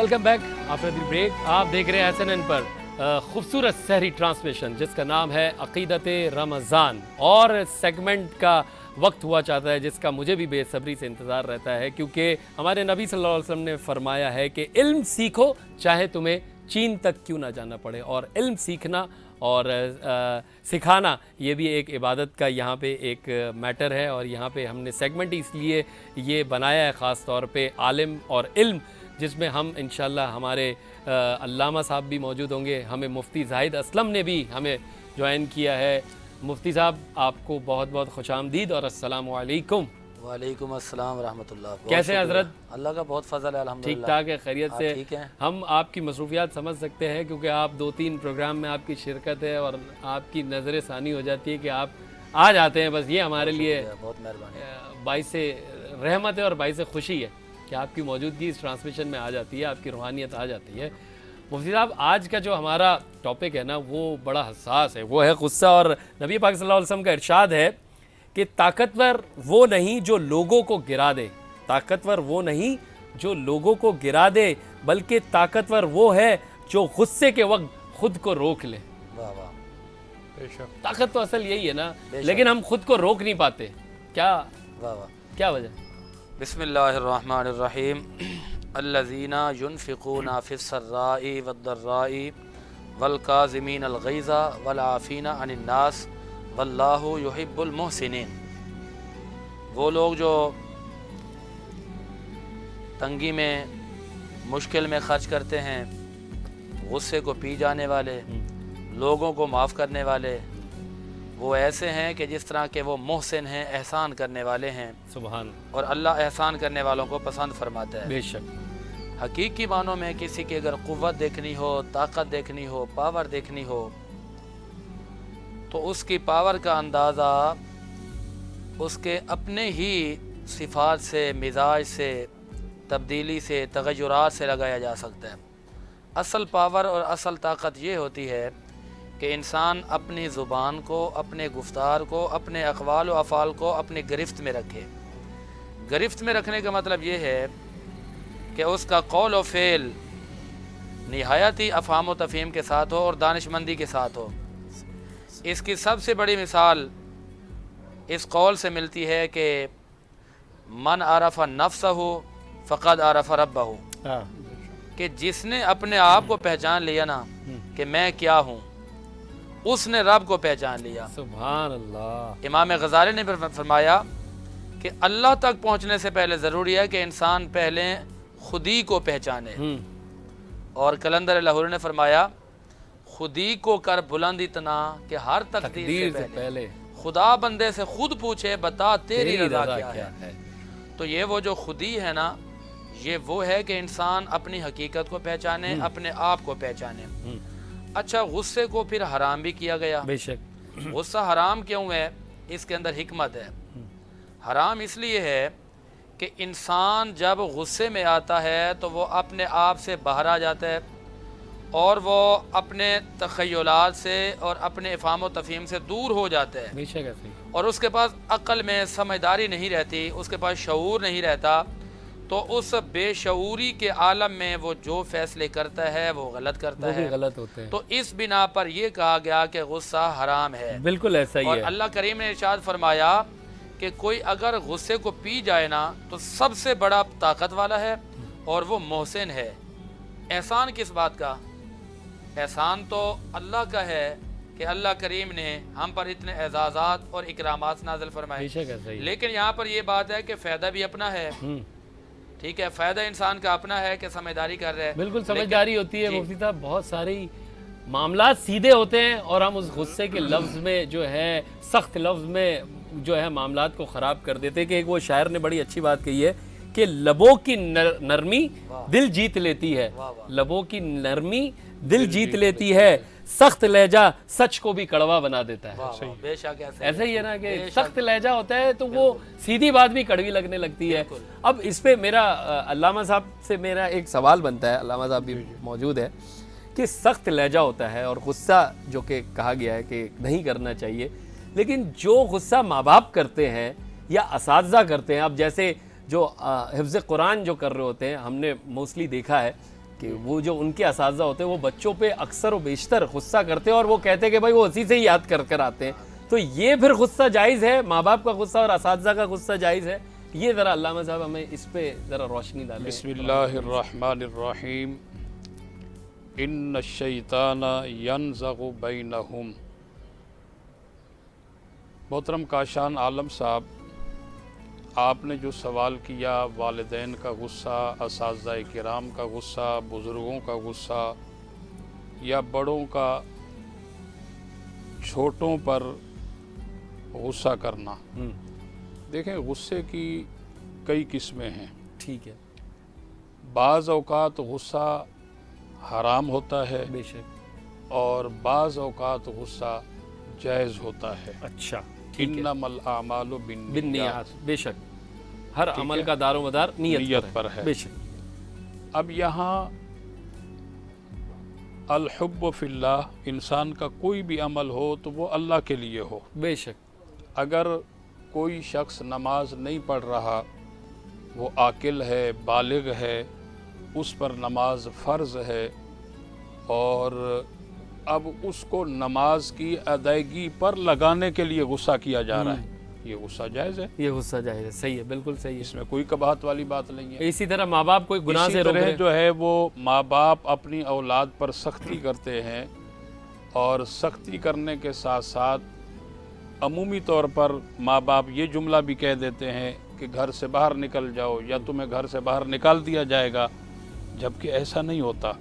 Welcome back after the break. آپ دیکھ رہے ہیں SNN پر خوبصورت سحری ٹرانسمیشن جس کا نام ہے عقیدت رمضان, اور سیگمنٹ کا وقت ہوا چاہتا ہے جس کا مجھے بھی بے صبری سے انتظار رہتا ہے, کیونکہ ہمارے نبی صلی اللہ علیہ وسلم نے فرمایا ہے کہ علم سیکھو چاہے تمہیں چین تک کیوں نہ جانا پڑے. اور علم سیکھنا اور سکھانا یہ بھی ایک عبادت کا یہاں پہ ایک میٹر ہے, اور یہاں پہ ہم نے سیگمنٹ اس لیے یہ بنایا ہے خاص طور پہ عالم اور علم, جس میں ہم انشاءاللہ ہمارے علامہ صاحب بھی موجود ہوں گے. ہمیں مفتی زاہد اسلم نے بھی ہمیں جوائن کیا ہے. مفتی صاحب آپ کو بہت بہت خوش آمدید اور السلام علیکم. وعلیکم السلام ورحمۃ اللہ. کیسے ہیں حضرت؟ اللہ کا بہت فضل ہے الحمدللہ. ٹھیک ٹھاک ہے, خیریت سے؟ ٹھیک ہے. ہم آپ کی مصروفیات سمجھ سکتے ہیں کیونکہ آپ 2-3 پروگرام میں آپ کی شرکت ہے اور آپ کی نظر ثانی ہو جاتی ہے کہ آپ آ جاتے ہیں. بس یہ ہمارے لیے بہت مہربانی, باعث رحمت ہے اور باعث خوشی ہے کہ آپ کی موجودگی اس ٹرانسمیشن میں آ جاتی ہے, آپ کی روحانیت آ جاتی ہے. مفتی صاحب, آج کا جو ہمارا ٹاپک ہے نا وہ بڑا حساس ہے, وہ ہے غصہ. اور نبی پاک صلی اللہ علیہ وسلم کا ارشاد ہے کہ طاقتور وہ نہیں جو لوگوں کو گرا دے, طاقتور وہ نہیں جو لوگوں کو گرا دے, بلکہ طاقتور وہ ہے جو غصے کے وقت خود کو روک لے. واہ واہ. طاقت تو اصل یہی ہے نا, لیکن ہم خود کو روک نہیں پاتے. کیا واہ واہ. کیا وجہ؟ بسم اللہ الرحمن الرحیم. الذین ينفقون فی السراء والضراء والکاظمین الغیظ والعافین عن الناس واللہ یحب المحسنین. وہ لوگ جو تنگی میں مشکل میں خرچ کرتے ہیں, غصے کو پی جانے والے, لوگوں کو معاف کرنے والے, وہ ایسے ہیں کہ جس طرح کہ وہ محسن ہیں, احسان کرنے والے ہیں. سبحان. اور اللہ احسان کرنے والوں کو پسند فرماتا ہے. بے شک. حقیقی معنوں میں کسی کی اگر قوت دیکھنی ہو, طاقت دیکھنی ہو, پاور دیکھنی ہو, تو اس کی پاور کا اندازہ اس کے اپنے ہی صفات سے, مزاج سے, تبدیلی سے, تغیرات سے لگایا جا سکتا ہے. اصل پاور اور اصل طاقت یہ ہوتی ہے کہ انسان اپنی زبان کو, اپنے گفتار کو, اپنے اقوال و افعال کو اپنی گرفت میں رکھے. گرفت میں رکھنے کا مطلب یہ ہے کہ اس کا قول و فعل نہایت ہی افہام و تفہیم کے ساتھ ہو اور دانش مندی کے ساتھ ہو. اس کی سب سے بڑی مثال اس قول سے ملتی ہے کہ من عرف نفسہ فقد عرف ربہ, کہ جس نے اپنے آپ کو پہچان لیا نا کہ میں کیا ہوں, اس نے رب کو پہچان لیا. سبحان اللہ. امام غزالی نے فرمایا کہ اللہ تک پہنچنے سے پہلے ضروری ہے کہ انسان پہلے خودی کو پہچانے. اور کلندر لاہوری نے فرمایا خودی کو کر بلند اتنا کہ ہر تقدیر سے پہلے خدا بندے سے خود پوچھے بتا تیری رضا کیا ہے. تو یہ وہ جو خودی ہے نا, یہ وہ ہے کہ انسان اپنی حقیقت کو پہچانے, اپنے آپ کو پہچانے. اچھا, غصے کو پھر حرام بھی کیا گیا. بے شک. غصہ حرام کیوں ہے؟ اس کے اندر حکمت ہے. حرام اس لیے ہے کہ انسان جب غصے میں آتا ہے تو وہ اپنے آپ سے باہر آ جاتا ہے, اور وہ اپنے تخیلات سے اور اپنے افہام و تفہیم سے دور ہو جاتا ہے. بے شک ایسے ہی. اور اس کے پاس عقل میں سمجھداری نہیں رہتی, اس کے پاس شعور نہیں رہتا, تو اس بے شعوری کے عالم میں وہ جو فیصلے کرتا ہے وہ غلط کرتا ہے. غلط ہوتے ہیں. تو اس بنا پر یہ کہا گیا کہ غصہ حرام ہے. بالکل ایسا ہی ہے. اور اللہ کریم نے ارشاد فرمایا کہ کوئی اگر غصے کو پی جائے نا تو سب سے بڑا طاقت والا ہے اور وہ محسن ہے. احسان کس بات کا؟ احسان تو اللہ کا ہے کہ اللہ کریم نے ہم پر اتنے اعزازات اور اکرامات نازل فرمائے. لیکن یہاں پر یہ بات ہے کہ فائدہ بھی اپنا ہے. ٹھیک ہے, فائدہ انسان کا اپنا ہے کہ سمجھداری کر رہے ہیں. بالکل سمجھداری ہوتی ہے. مفتی صاحب, بہت ساری معاملات سیدھے ہوتے ہیں اور ہم اس غصے کے لفظ میں جو ہے, سخت لفظ میں جو ہے معاملات کو خراب کر دیتے. کہ ایک وہ شاعر نے بڑی اچھی بات کہی ہے کہ لبوں کی نرمی دل جیت لیتی ہے, لبوں کی نرمی دل جیت لیتی ہے, سخت لہجہ سچ کو بھی کڑوا بنا دیتا ہے. بے شک ایسا ہی ہے نا کہ سخت لہجہ ہوتا ہے تو وہ سیدھی بات بھی کڑوی لگنے لگتی ہے. اب اس پہ میرا علامہ صاحب سے میرا ایک سوال بنتا ہے, علامہ صاحب بھی موجود ہے, کہ سخت لہجہ ہوتا ہے اور غصہ جو کہ کہا گیا ہے کہ نہیں کرنا چاہیے, لیکن جو غصہ ماں باپ کرتے ہیں یا اساتذہ کرتے ہیں, اب جیسے جو حفظ قرآن جو کر رہے ہوتے ہیں, ہم نے موسٹلی دیکھا ہے کہ وہ جو ان کے اساتذہ ہوتے ہیں وہ بچوں پہ اکثر و بیشتر غصہ کرتے ہیں اور وہ کہتے ہیں کہ بھائی وہ اسی سے ہی یاد کر کر آتے ہیں. تو یہ پھر غصہ جائز ہے؟ ماں باپ کا غصہ اور اساتذہ کا غصہ جائز ہے؟ یہ ذرا علامہ صاحب ہمیں اس پہ ذرا روشنی ڈالیں. بسم اللہ الرحمن الرحیم. ان الشیطان ینزغ بینہم. محترم کاشان عالم صاحب، آپ نے جو سوال کیا والدین کا غصہ، اساتذہ کرام کا غصہ، بزرگوں کا غصہ یا بڑوں کا چھوٹوں پر غصہ کرنا. دیکھیں، غصے کی کئی قسمیں ہیں. ٹھیک ہے. بعض اوقات غصہ حرام ہوتا ہے بے شک، اور بعض اوقات غصہ جائز ہوتا ہے. اچھا، انما الاعمال بالنیات. بالنیات، بے شک ہر عمل کا دار و مدار نیت پر ہے. بے شک. اب یہاں الحب فی اللہ، انسان کا کوئی بھی عمل ہو تو وہ اللہ کے لیے ہو. بے شک. اگر کوئی شخص نماز نہیں پڑھ رہا، وہ عاقل ہے، بالغ ہے، اس پر نماز فرض ہے، اور اب اس کو نماز کی ادائیگی پر لگانے کے لیے غصہ کیا جا رہا ہے، یہ غصہ جائز ہے. یہ غصہ جائز ہے. صحیح ہے، بالکل صحیح اس میں کوئی قباحت والی بات نہیں ہے. اسی طرح ماں باپ کوئی گناہ سے اسی روک طرح رہے جو ہے وہ ماں باپ اپنی اولاد پر سختی کرتے ہیں، اور سختی کرنے کے ساتھ ساتھ عمومی طور پر ماں باپ یہ جملہ بھی کہہ دیتے ہیں کہ گھر سے باہر نکل جاؤ یا تمہیں گھر سے باہر نکال دیا جائے گا، جبکہ ایسا نہیں ہوتا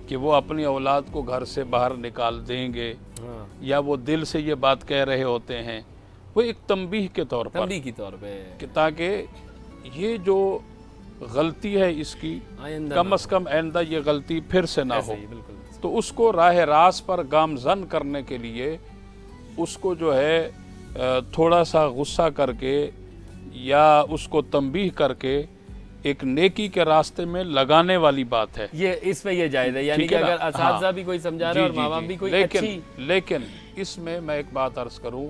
کہ وہ اپنی اولاد کو گھر سے باہر نکال دیں گے یا وہ دل سے یہ بات کہہ رہے ہوتے ہیں. وہ ایک تنبیہ کے طور پر، تنبیہ کی طور پہ، کہ تاکہ یہ جو غلطی ہے اس کی کم از کم آئندہ یہ غلطی پھر سے نہ ہو. تو اس کو راہ راست پر گامزن کرنے کے لیے اس کو جو ہے تھوڑا سا غصہ کر کے یا اس کو تنبیہ کر کے ایک نیکی کے راستے میں لگانے والی بات ہے. یہ اس میں یہ جائز ہے، یعنی کہ اگر اساتذہ بھی کوئی سمجھا رہے اور ماں باپ بھی کوئی اچھی. لیکن اس میں ایک بات عرض کروں،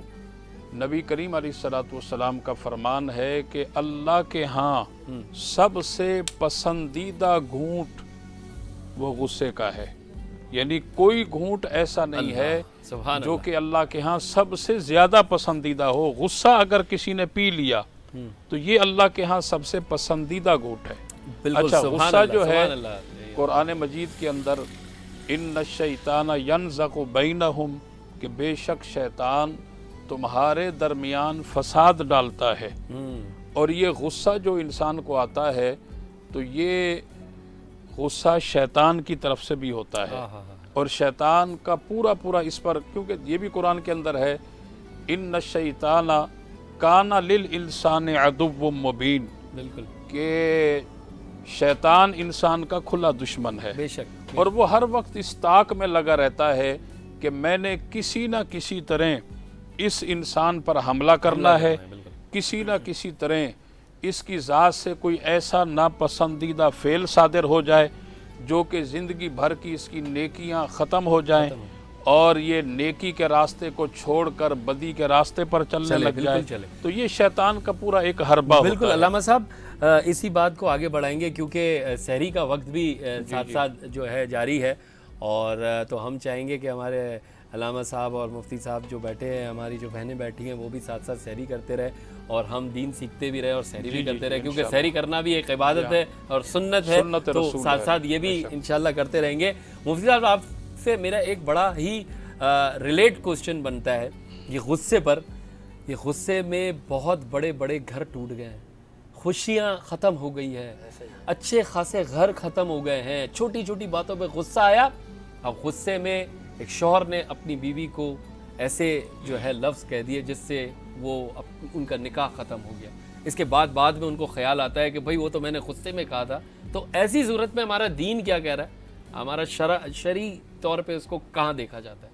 نبی کریم علیہ الصلوۃ والسلام کا فرمان ہے کہ اللہ کے ہاں سب سے پسندیدہ گھونٹ وہ غصے کا ہے. یعنی کوئی گھونٹ ایسا نہیں ہے جو کہ اللہ کے ہاں سب سے زیادہ پسندیدہ ہو. غصہ اگر کسی نے پی لیا تو یہ اللہ کے ہاں سب سے پسندیدہ گھونٹ ہے. اچھا، غصہ جو ہے قرآن مجید کے اندر ان الشیطان ینزغ بینہم، کہ بے شک شیطان تمہارے درمیان فساد ڈالتا ہے. اور یہ غصہ جو انسان کو آتا ہے تو یہ غصہ شیطان کی طرف سے بھی ہوتا ہے، اور شیطان کا پورا اس پر، کیونکہ یہ بھی قرآن کے اندر ہے ان الشیطان کان للانسان عدو مبین، بالکل، کہ شیطان انسان کا کھلا دشمن ہے. بے شک. اور وہ ہر وقت اس طاق میں لگا رہتا ہے کہ میں نے کسی نہ کسی طرح اس انسان پر حملہ کرنا ہے، کسی نہ کسی طرح اس کی ذات سے کوئی ایسا ناپسندیدہ فعل صادر ہو جائے جو کہ زندگی بھر کی اس کی نیکیاں ختم ہو جائیں اور یہ نیکی کے راستے کو چھوڑ کر بدی کے راستے پر چلنے لگ جائے. تو یہ شیطان کا پورا ایک حربہ ہوتا ہے. بالکل. علامہ صاحب اسی بات کو آگے بڑھائیں گے کیونکہ سحری کا وقت بھی ساتھ ساتھ جو ہے جاری ہے، اور تو ہم چاہیں گے کہ ہمارے علامہ صاحب اور مفتی صاحب جو بیٹھے ہیں، ہماری جو بہنیں بیٹھی ہیں، وہ بھی ساتھ ساتھ سحری کرتے رہے اور ہم دین سیکھتے بھی رہے اور سحری بھی کرتے رہے، کیونکہ سحری کرنا بھی ایک عبادت ہے اور سنت ہے، تو ساتھ ساتھ یہ بھی انشاءاللہ کرتے رہیں گے. مفتی صاحب، آپ سے میرا ایک بڑا ہی ریلیٹ کوسچن بنتا ہے یہ غصے پر. یہ غصے میں بہت بڑے بڑے گھر ٹوٹ گئے ہیں، خوشیاں ختم ہو گئی ہیں، اچھے خاصے گھر ختم ہو گئے ہیں. چھوٹی چھوٹی باتوں پہ غصہ آیا، اب غصے میں ایک شوہر نے اپنی بیوی کو ایسے جو ہے لفظ کہہ دیے جس سے وہ ان کا نکاح ختم ہو گیا. اس کے بعد میں ان کو خیال آتا ہے کہ بھائی وہ تو میں نے غصے میں کہا تھا. تو ایسی صورت میں ہمارا دین کیا کہہ رہا ہے، ہمارا شرعی طور پہ اس کو کہاں دیکھا جاتا ہے؟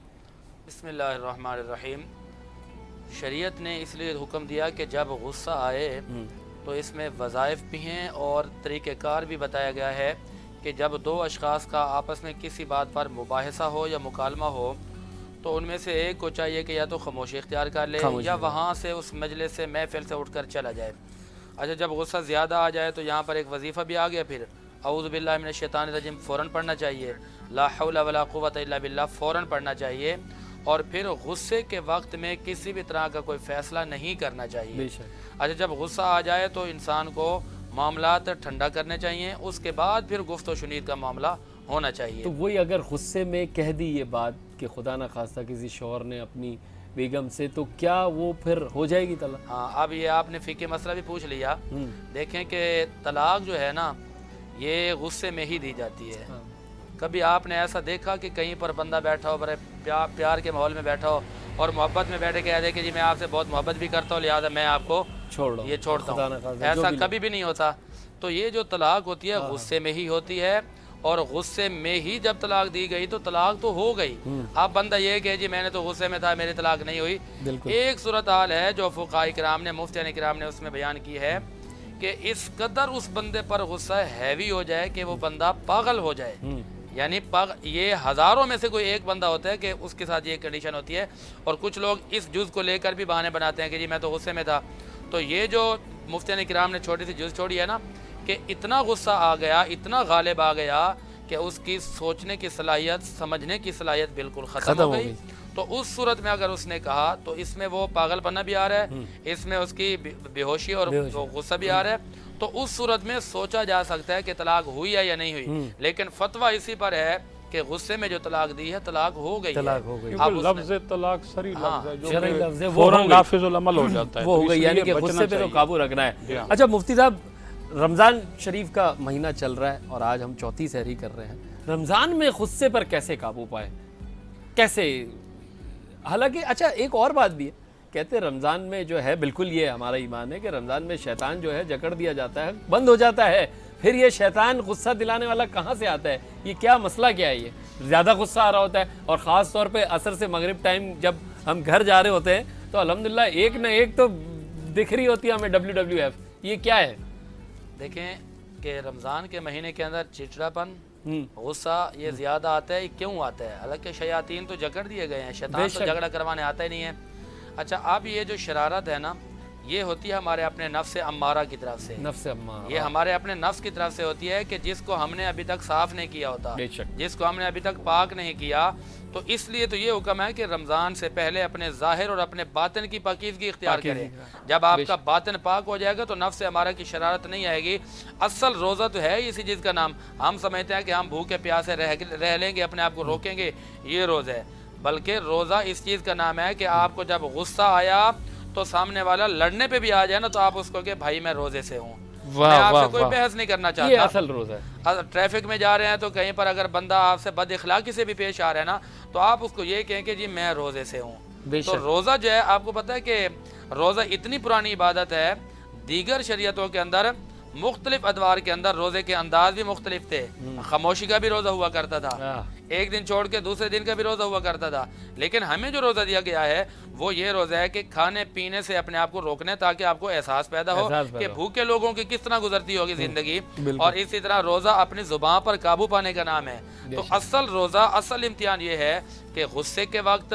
بسم اللہ الرحمن الرحیم. شریعت نے اس لیے حکم دیا کہ جب غصہ آئے تو اس میں وظائف بھی ہیں اور طریقہ کار بھی بتایا گیا ہے کہ جب دو اشخاص کا آپس میں کسی بات پر مباحثہ ہو یا مکالمہ ہو تو ان میں سے ایک کو چاہیے کہ یا تو خاموشی اختیار کر لے یا وہاں سے اس مجلس سے محفل سے اٹھ کر چلا جائے. اچھا، جب غصہ زیادہ آ جائے تو یہاں پر ایک وظیفہ بھی آ گیا پھر اعوذ باللہ من الشیطان الرجیم فوراً پڑھنا چاہیے، لا حول ولا قوت الا باللہ فوراً پڑھنا چاہیے، اور پھر غصے کے وقت میں کسی بھی طرح کا کوئی فیصلہ نہیں کرنا چاہیے۔ بے شک۔ اچھا جب غصہ آ جائے تو انسان کو معاملات ٹھنڈا کرنے چاہیے، اس کے بعد پھر گفت و شنید کا معاملہ ہونا چاہیے۔ تو وہی اگر غصے میں کہہ دی یہ بات کہ خدا نہ خواستہ کسی شوہر نے اپنی بیگم سے، تو کیا وہ پھر ہو جائے گی طلاق؟ ہاں اب یہ آپ نے فقہ مسئلہ بھی پوچھ لیا۔ دیکھیں کہ طلاق جو ہے نا یہ غصے میں ہی دی جاتی ہے۔ کبھی آپ نے ایسا دیکھا کہ کہیں پر بندہ بیٹھا ہو، بڑے پیار کے ماحول میں بیٹھا ہو اور محبت میں بیٹھے کہہ دے کہ جی میں آپ سے بہت محبت بھی کرتا ہوں لہٰذا میں آپ کو یہ چھوڑتا ہوں، ایسا کبھی بھی نہیں ہوتا۔ تو یہ جو طلاق ہوتی ہے غصے میں ہی ہوتی ہے، اور غصے میں ہی جب طلاق دی گئی تو طلاق تو ہو گئی۔ اب بندہ یہ کہ جی میں نے تو غصے میں تھا میری طلاق نہیں ہوئی، ایک صورتحال ہے جو فقہاء کرام نے مفتیان کرام نے اس میں بیان کی ہے کہ اس قدر اس بندے پر غصہ ہیوی ہو جائے کہ وہ بندہ پاگل ہو جائے، یعنی یہ ہزاروں میں سے کوئی ایک بندہ ہوتا ہے کہ اس کے ساتھ یہ کنڈیشن ہوتی ہے، اور کچھ لوگ اس جز کو لے کر بھی بہانے بناتے ہیں کہ جی میں تو غصے میں تھا۔ تو یہ جو مفتیان کرام نے چھوٹی سی جز چھوڑی ہے نا کہ اتنا غصہ آ گیا، اتنا غالب آ گیا کہ اس کی سوچنے کی صلاحیت، سمجھنے کی صلاحیت بالکل ختم ہو گئی۔ تو اس صورت میں اگر اس نے کہا تو اس میں وہ پاگل پنا بھی آ رہا ہے، اس میں اس کی بے ہوشی اور غصہ بھی آ رہا ہے، تو اس صورت میں سوچا جا سکتا ہے کہ طلاق ہوئی ہے یا نہیں ہوئی، لیکن فتویٰ اسی پر ہے کہ غصے میں جو طلاق دی ہے طلاق ہو گئی ہے۔ کیونکہ لفظ طلاق سری لفظ ہے شرعی جو لفظ ہے، کہ وہ فوراً نافذ العمل ہو جاتا ہے، وہ تو ہو اس گئی، لیے یعنی کہ بچنا غصے پہ تو چاہیے۔ قابو رکھنا ہے۔ اچھا مفتی صاحب، رمضان شریف کا مہینہ چل رہا ہے اور آج ہم چوتھی سحری کر رہے ہیں، رمضان میں غصے پر کیسے قابو پائے، کیسے؟ حالانکہ اچھا ایک اور بات بھی ہے، کہتے ہیں رمضان میں جو ہے، بالکل یہ ہمارا ایمان ہے کہ رمضان میں شیطان جو ہے جکڑ دیا جاتا ہے، بند ہو جاتا ہے، پھر یہ شیطان غصہ دلانے والا کہاں سے آتا ہے؟ یہ کیا مسئلہ کیا ہے؟ یہ زیادہ غصہ آ رہا ہوتا ہے، اور خاص طور پہ عصر سے مغرب ٹائم جب ہم گھر جا رہے ہوتے ہیں تو الحمدللہ ایک نہ ایک تو دکھ رہی ہوتی ہے ہمیں WWF، یہ کیا ہے؟ دیکھیں کہ رمضان کے مہینے کے اندر چڑچڑاپن، غصہ یہ زیادہ آتا ہے، کیوں آتا ہے؟ حالانکہ شیاطین تو جکڑ دیے گئے ہیں، شیطان تو جھگڑا کروانے آتا ہی نہیں ہے۔ اچھا اب یہ جو شرارت ہے نا یہ ہوتی ہے ہمارے اپنے نفس امارہ کی طرف سے، نفس امارہ، یہ ہمارے اپنے نفس کی طرف سے ہوتی ہے کہ جس کو ہم نے ابھی تک صاف نہیں کیا ہوتا، جس کو ہم نے ابھی تک پاک نہیں کیا، تو اس لیے تو یہ حکم ہے کہ رمضان سے پہلے اپنے ظاہر اور اپنے باطن کی پاکیزگی اختیار کریں۔ جب آپ کا باطن پاک ہو جائے گا تو نفس امارہ کی شرارت نہیں آئے گی۔ اصل روزہ تو ہے اسی چیز کا نام، ہم سمجھتے ہیں کہ ہم بھوکے پیاسے رہ لیں گے، اپنے آپ کو روکیں گے، یہ روزہ ہے، بلکہ روزہ اس چیز کا نام ہے کہ آپ کو جب غصہ آیا تو سامنے والا لڑنے پہ بھی آ جائے نا تو آپ اس کو کہ بھائی میں روزے سے ہوں، میں آپ سے کوئی بحث نہیں کرنا چاہتا۔ یہ اصل روزہ ہے۔ ٹریفک میں جا رہے ہیں تو کہیں پر اگر بندہ آپ سے بد اخلاقی سے بھی پیش آ رہا ہے نا تو آپ اس کو یہ کہیں کہ جی میں روزے سے ہوں۔ تو روزہ جو ہے آپ کو پتہ ہے کہ روزہ اتنی پرانی عبادت ہے، دیگر شریعتوں کے اندر مختلف ادوار کے اندر روزے کے انداز بھی مختلف تھے، خاموشی کا بھی روزہ ہوا کرتا تھا، ایک دن چھوڑ کے دوسرے دن کا بھی روزہ ہوا کرتا تھا، لیکن ہمیں جو روزہ دیا گیا ہے وہ یہ روزہ ہے کہ کھانے پینے سے اپنے آپ کو روکنے تاکہ آپ کو احساس پیدا ہو کہ بھوکے لوگوں کی کس طرح گزرتی ہوگی زندگی، اور اسی طرح روزہ اپنی زبان پر قابو پانے کا نام ہے۔ تو اصل روزہ، اصل امتحان یہ ہے کہ غصے کے وقت،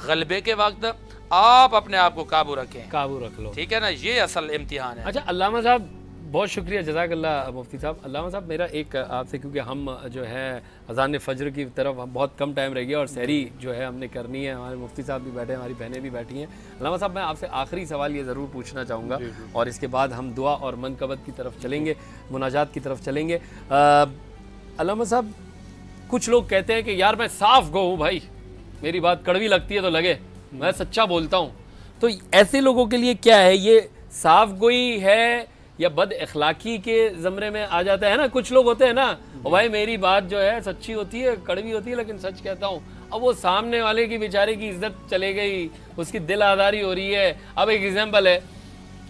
غلبے کے وقت آپ اپنے آپ کو قابو رکھیں، قابو رکھ لو، ٹھیک ہے نا، یہ اصل امتحان ہے۔ اچھا علامہ صاحب بہت شکریہ، جزاک اللہ مفتی صاحب۔ علامہ صاحب میرا ایک آپ سے، کیونکہ ہم جو ہے اذان فجر کی طرف بہت کم ٹائم رہ گیا اور سحری جو ہے ہم نے کرنی ہے، ہمارے مفتی صاحب بھی بیٹھے ہیں، ہماری بہنیں بھی بیٹھی ہیں۔ علامہ صاحب میں آپ سے آخری سوال یہ ضرور پوچھنا چاہوں گا اور اس کے بعد ہم دعا اور منقبت کی طرف چلیں گے، مناجات کی طرف چلیں گے۔ علامہ صاحب کچھ لوگ کہتے ہیں کہ یار میں صاف گو ہوں بھائی، میری بات کڑوی لگتی ہے تو لگے، میں سچا بولتا ہوں، تو ایسے لوگوں کے لیے کیا ہے؟ یہ صاف گوئی ہے یا بد اخلاقی کے زمرے میں آ جاتا ہے نا؟ کچھ لوگ ہوتے ہیں نا بھائی میری بات جو ہے سچی ہوتی ہے، کڑوی ہوتی ہے لیکن سچ کہتا ہوں، اب وہ سامنے والے کی بیچارے کی عزت چلے گئی، اس کی دل آزاری ہو رہی ہے۔ اب ایک ایگزامپل ہے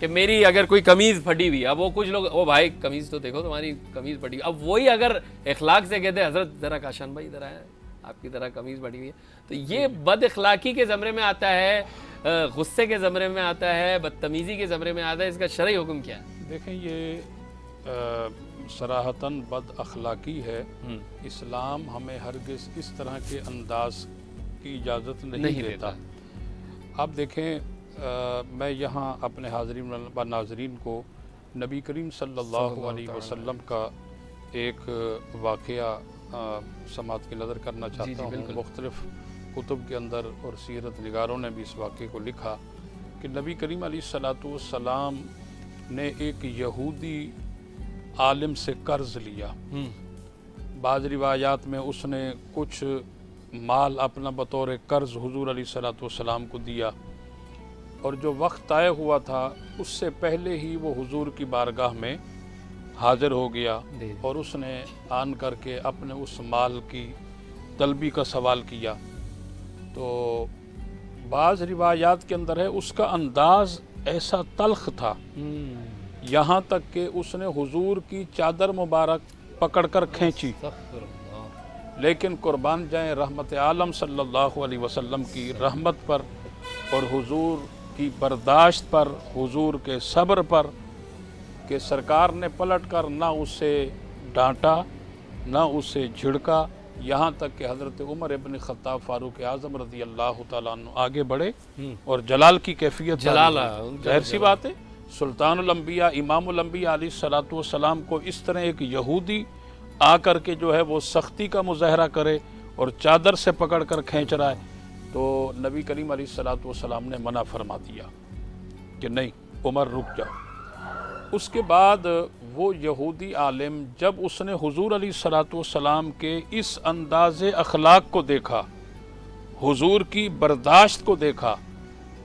کہ میری اگر کوئی قمیض پھٹی ہوئی، اب وہ کچھ لوگ او بھائی قمیض تو دیکھو تمہاری قمیض پھٹی، اب وہی اگر اخلاق سے کہتے ہیں حضرت ذرا کاشان بھائی ذرا ہے آپ کی طرح قمیض پھٹی ہوئی ہے، تو یہ بد اخلاقی کے زمرے میں آتا ہے، غصے کے زمرے میں آتا ہے، بدتمیزی کے زمرے میں آتا ہے، اس کا شرعی حکم کیا ہے؟ دیکھیں یہ صراحتاً بد اخلاقی ہے، اسلام ہمیں ہرگز اس طرح کے انداز کی اجازت نہیں دیتا۔ اب دیکھیں میں یہاں اپنے حاضرین و ناظرین کو نبی کریم صلی اللہ علیہ وسلم کا ایک واقعہ سماعت کی نظر کرنا چاہتا ہوں۔ مختلف کتب کے اندر اور سیرت نگاروں نے بھی اس واقعے کو لکھا کہ نبی کریم علیہ الصلوۃ والسلام نے ایک یہودی عالم سے قرض لیا۔ بعض روایات میں اس نے کچھ مال اپنا بطور قرض حضور علیہ الصلوۃ والسلام کو دیا، اور جو وقت طے ہوا تھا اس سے پہلے ہی وہ حضور کی بارگاہ میں حاضر ہو گیا، اور اس نے آن کر کے اپنے اس مال کی طلبی کا سوال کیا۔ تو بعض روایات کے اندر ہے اس کا انداز ایسا تلخ تھا، یہاں تک کہ اس نے حضور کی چادر مبارک پکڑ کر کھینچی، لیکن قربان جائیں رحمت عالم صلی اللہ علیہ وسلم کی رحمت پر اور حضور کی برداشت پر، حضور کے صبر پر، کہ سرکار نے پلٹ کر نہ اسے ڈانٹا نہ اسے جھڑکا، یہاں تک کہ حضرت عمر ابن خطاب فاروق اعظم رضی اللہ تعالیٰ عنہ آگے بڑھے اور جلال کی کیفیت ظاہر سی بات ہے سلطان الانبیاء امام الانبیاء علیہ الصلوۃ والسلام کو اس طرح ایک یہودی آ کر کے جو ہے وہ سختی کا مظاہرہ کرے اور چادر سے پکڑ کر کھینچ رہا ہے، تو نبی کریم علیہ الصلوۃ والسلام نے منع فرما دیا کہ نہیں عمر رک جاؤ۔ اس کے بعد وہ یہودی عالم جب اس نے حضور علیہ الصلوۃ والسلام کے اس انداز اخلاق کو دیکھا، حضور کی برداشت کو دیکھا،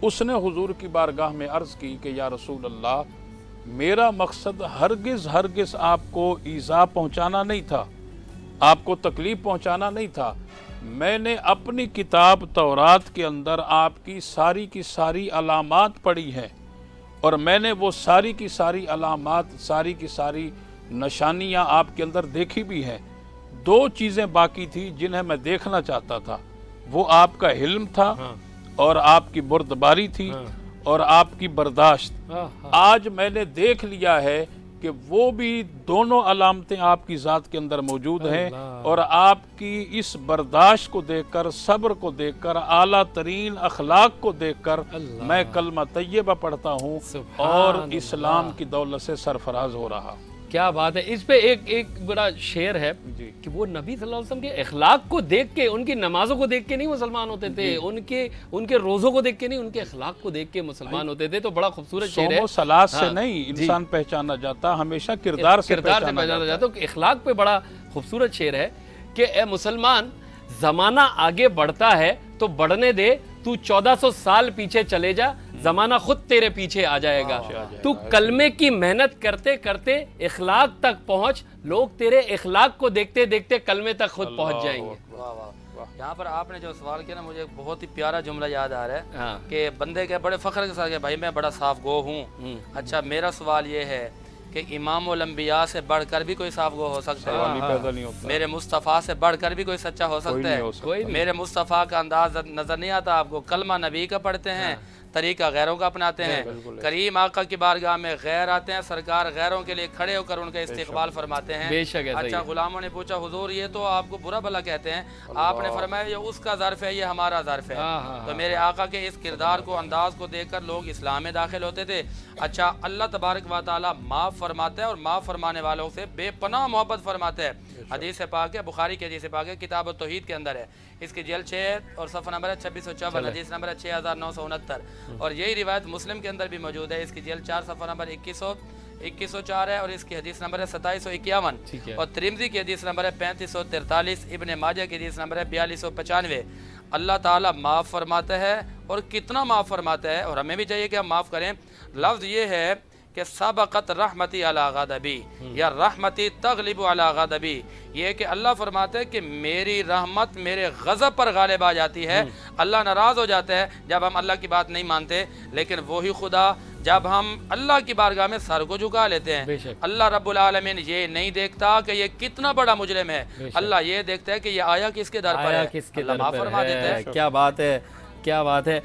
اس نے حضور کی بارگاہ میں عرض کی کہ یا رسول اللہ، میرا مقصد ہرگز آپ کو ایذا پہنچانا نہیں تھا، آپ کو تکلیف پہنچانا نہیں تھا۔ میں نے اپنی کتاب تورات کے اندر آپ کی ساری علامات پڑھی ہیں، اور میں نے وہ ساری کی ساری علامات، ساری کی ساری نشانیاں آپ کے اندر دیکھی بھی ہیں۔ دو چیزیں باقی تھی جنہیں میں دیکھنا چاہتا تھا، وہ آپ کا حلم تھا اور آپ کی بردباری تھی اور آپ کی برداشت۔ آج میں نے دیکھ لیا ہے کہ وہ بھی دونوں علامتیں آپ کی ذات کے اندر موجود ہیں، اور آپ کی اس برداشت کو دیکھ کر، صبر کو دیکھ کر، اعلیٰ ترین اخلاق کو دیکھ کر میں کلمہ طیبہ پڑھتا ہوں اور اسلام کی دولت سے سرفراز ہو رہا۔ کیا بات ہے! اس پہ ایک بڑا شعر ہے کہ وہ نبی صلی اللہ علیہ وسلم کے اخلاق کو دیکھ کے، ان کی نمازوں کو دیکھ کے نہیں مسلمان ہوتے تھے، ان کے روزوں کو دیکھ کے نہیں، ان کے اخلاق کو دیکھ کے مسلمان ہوتے تھے۔ تو بڑا خوبصورت شعر ہے۔ صوم و صلاۃ سے نہیں انسان پہچانا جاتا، ہمیشہ کردار سے پہچانا جاتا۔ اخلاق پہ بڑا خوبصورت شعر ہے کہ اے مسلمان، زمانہ آگے بڑھتا ہے تو بڑھنے دے، تو 1400 سال پیچھے چلے جا، زمانہ خود تیرے پیچھے آ جائے گا۔ تو کلمے کی محنت کرتے کرتے اخلاق تک پہنچ، لوگ تیرے اخلاق کو دیکھتے دیکھتے کلمے تک خود پہنچ جائیں گے۔ واہ واہ! یہاں پر آپ نے جو سوال کیا نا، مجھے بہت ہی پیارا جملہ یاد آ رہا ہے کہ بندے کے بڑے فخر کے ساتھ کہ بھائی میں بڑا صاف گو ہوں۔ اچھا، میرا سوال یہ ہے کہ امام الانبیاء سے بڑھ کر بھی کوئی صاف گو ہو سکتا ہے؟ میرے مصطفیٰ سے بڑھ کر بھی کوئی سچا ہو سکتا ہے؟ میرے مصطفیٰ کا انداز نظر نہیں آتا آپ کو؟ کلمہ نبی کا پڑھتے ہیں، طریقہ غیروں کا اپناتے ہیں، کریم آقا کی بارگاہ میں غیر آتے ہیں، سرکار غیروں کے لیے کھڑے ہو کر ان کا استقبال فرماتے ہیں۔ اچھا، غلاموں نے پوچھا حضور یہ تو آپ کو برا بھلا کہتے ہیں، آپ نے فرمایا یہ اس کا ظرف ہے، یہ ہمارا ظرف ہے۔ تو میرے آقا کے اس کردار کو، انداز کو دیکھ کر لوگ اسلام میں داخل ہوتے تھے۔ اچھا، اللہ تبارک و تعالیٰ معاف فرماتا ہے اور معاف فرمانے والوں سے بے پناہ محبت فرماتا ہے۔ حدیث پاک ہے، بخاری کی حدیث پاک ہے، کتاب التوحید کے اندر ہے، اس کی جلد 6 اور صفحہ نمبر ہے 2654، حدیث نمبر ہے 6969، اور یہی روایت مسلم کے اندر بھی موجود ہے، اس کی جلد 4 صفحہ نمبر 2104 ہے، اور اس کی حدیث نمبر ہے 2751، اور ترمذی کی حدیث نمبر ہے 3543، ابن ماجہ کی حدیث نمبر ہے 4295۔ اللہ تعالیٰ معاف فرماتا ہے، اور کتنا معاف فرماتا ہے، اور ہمیں بھی چاہیے کہ ہم معاف کریں۔ لفظ یہ ہے کہ سبقت رحمتی علی غضبی، یا رحمتی تغلب علی غضبی، یہ کہ اللہ فرماتا ہے کہ میری رحمت میرے غضب پر غالب آ جاتی ہے۔ اللہ ناراض ہو جاتا ہے جب ہم اللہ کی بات نہیں مانتے، لیکن وہی خدا جب ہم اللہ کی بارگاہ میں سر کو جھکا لیتے ہیں، اللہ رب العالمین یہ نہیں دیکھتا کہ یہ کتنا بڑا مجرم ہے، اللہ یہ دیکھتا ہے کہ یہ آیا کس کے در پر ہے، اللہ معاف فرما دیتا ہے۔ کیا بات ہے، کیا بات ہے!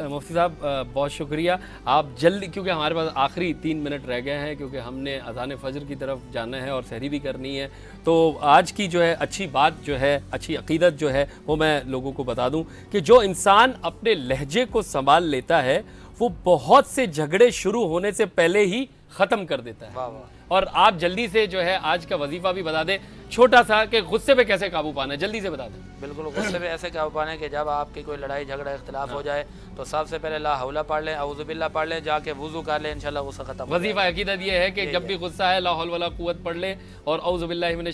مفتی صاحب بہت شکریہ۔ آپ جلدی، کیونکہ ہمارے پاس آخری 3 منٹ رہ گئے ہیں، کیونکہ ہم نے اذان فجر کی طرف جانا ہے اور سحری بھی کرنی ہے، تو آج کی جو ہے اچھی بات جو ہے، اچھی عقیدت جو ہے، وہ میں لوگوں کو بتا دوں کہ جو انسان اپنے لہجے کو سنبھال لیتا ہے وہ بہت سے جھگڑے شروع ہونے سے پہلے ہی ختم کر دیتا ہے. واہ واہ. اور آپ جلدی سے جو ہے آج کا وظیفہ بھی بتا دیں چھوٹا سا کہ غصے پہ کیسے قابو پانا ہے, جلدی سے بتا دیں. بالکل غصے پہ ایسے قابو پانے کہ جب آپ کی کوئی لڑائی جھگڑا اختلاف ہو جائے تو سب سے پہلے لا حول پڑھ لیں, اعوذ باللہ پڑھ لیں, جا کے وضو کر لیں, انشاءاللہ غصہ ختم ہو جائے. وظیفہ عقیدت یہ ہے کہ جب بھی غصہ ہے لا حول ولا قوت پڑھ لیں اور اعوذ باللہ من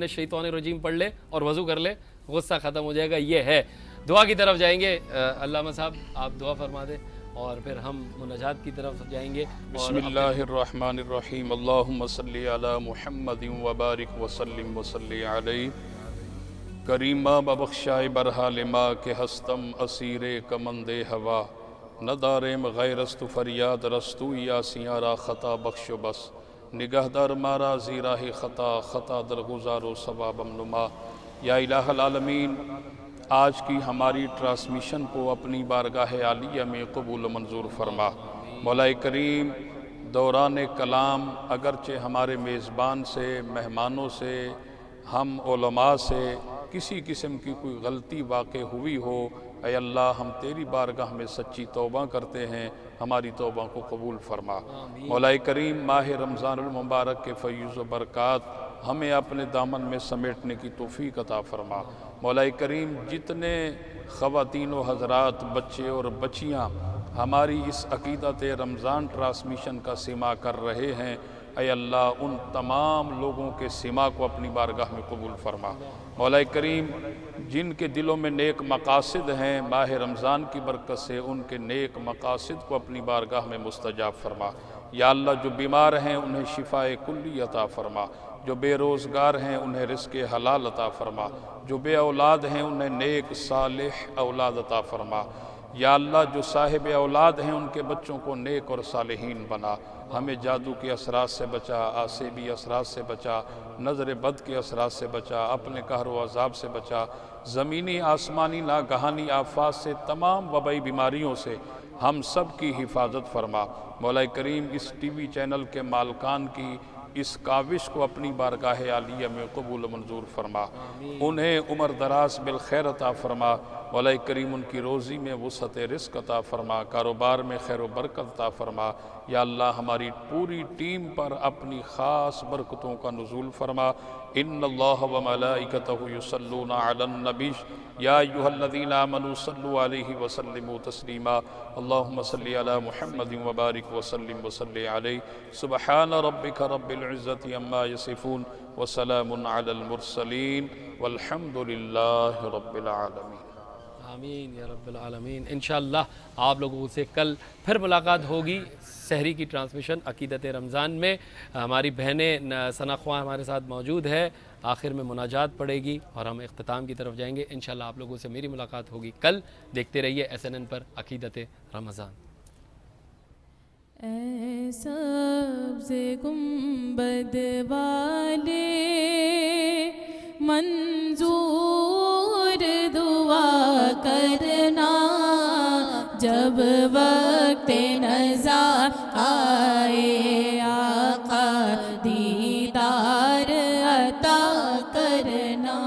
الشیطان الرجیم پڑھ لیں اور وضو کر لیں, غصہ ختم ہو جائے گا. یہ ہے. دعا کی طرف جائیں گے. علامہ صاحب آپ دعا فرما دیں اور پھر ہم مناجات کی طرف جائیں گے. بسم اللہ الرحمن الرحیم. اللہم صلی علی محمد وبارک وسلم وصلی علیہ. کریمہ ببخشائے برحال ما کہ ہستم اسیر کمند ہوا, ندارم غیرست فریاد رستو یا سیارا خطا بخش و بس, نگہ دار مارا زیراہ خطا خطا در گزار و ثوابم نما. یا الہ العالمین, آج کی ہماری ٹرانسمیشن کو اپنی بارگاہ عالیہ میں قبول و منظور فرما. مولا کریم, دوران کلام اگرچہ ہمارے میزبان سے, مہمانوں سے, ہم علماء سے کسی قسم کی کوئی غلطی واقع ہوئی ہو, اے اللہ ہم تیری بارگاہ میں سچی توبہ کرتے ہیں, ہماری توبہ کو قبول فرما. مولا کریم, ماہ رمضان المبارک کے فیض و برکات ہمیں اپنے دامن میں سمیٹنے کی توفیق عطا فرما. مولا کریم, جتنے خواتین و حضرات, بچے اور بچیاں ہماری اس عقیدت رمضان ٹرانسمیشن کا سماع کر رہے ہیں, اے اللہ ان تمام لوگوں کے سماع کو اپنی بارگاہ میں قبول فرما. مولا کریم, جن کے دلوں میں نیک مقاصد ہیں, ماہ رمضان کی برکت سے ان کے نیک مقاصد کو اپنی بارگاہ میں مستجاب فرما. یا اللہ, جو بیمار ہیں انہیں شفاء کلی عطا فرما, جو بے روزگار ہیں انہیں رزق حلال عطا فرما, جو بے اولاد ہیں انہیں نیک صالح اولاد عطا فرما. یا اللہ, جو صاحب اولاد ہیں ان کے بچوں کو نیک اور صالحین بنا. ہمیں جادو کے اثرات سے بچا, آسیبی اثرات سے بچا, نظر بد کے اثرات سے بچا, اپنے قہر و عذاب سے بچا, زمینی آسمانی ناگہانی آفات سے, تمام وبائی بیماریوں سے ہم سب کی حفاظت فرما. مولا کریم, اس ٹی وی چینل کے مالکان کی اس کاوش کو اپنی بارگاہ عالیہ میں قبول و منظور فرما. انہیں عمر دراز بالخیر عطا فرما. مولا کریم, ان کی روزی میں وسعت رزق عطا فرما, کاروبار میں خیر و برکت عطا فرما. یا اللہ, ہماری پوری ٹیم پر اپنی خاص برکتوں کا نزول فرما. ان اللہ و ملائکتہ یصلون علی النبی یا ایھا الذین آمنوا صلوا علیہ وسلموا تسلیما. اللہم صلی علی محمد وبارک وسلم وصلی علیہ. سبحان ربک رب العزت عما یصفون وسلام علی المرسلین والحمد للہ رب العالمین. آمین یا رب العالمین. انشاءاللہ آپ لوگوں سے کل پھر ملاقات ہوگی سحری کی ٹرانسمیشن عقیدت رمضان میں. ہماری بہنیں ثنا خواں ہمارے ساتھ موجود ہے, آخر میں مناجات پڑے گی اور ہم اختتام کی طرف جائیں گے. انشاءاللہ آپ لوگوں سے میری ملاقات ہوگی کل. دیکھتے رہیے SNN پر عقیدت رمضان. اے سبز گنبد والے منظور دعا کرنا, جب وقت نزا آئے آقا دیدار عطا کرنا.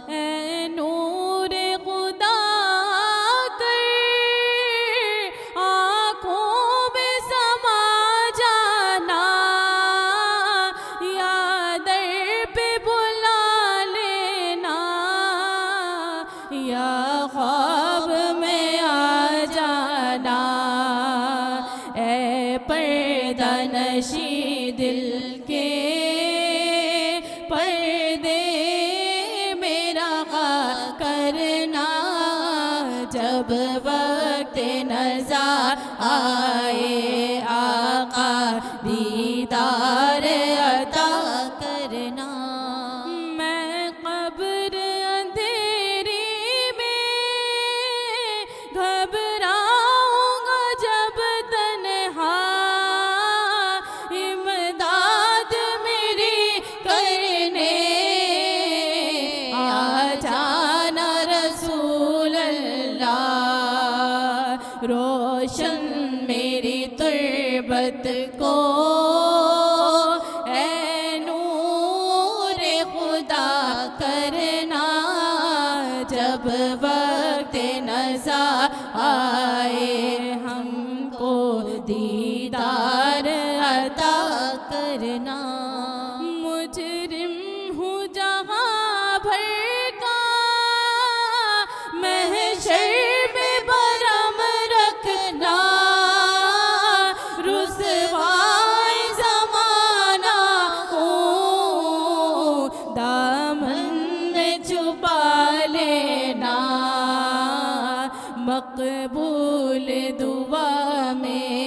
اے نور خدا کر آنکھوں میں سما جانا, یا در پہ بلا لینا, یا خواب میں آ جانا. اے پردہ نشی دل کے پردے میرا خواہ کرنا, جب وقت نزا آئے آقا دیدار عطا کرنا. میں قبر اندھیری میں گھبراؤں گا جب تنہا, امداد میری کرنے آ جانا رسول اللہ. روشن میری تربت کو اے نور خدا کرنا, جب وقت نزا آئے ہم کو دی دعا میں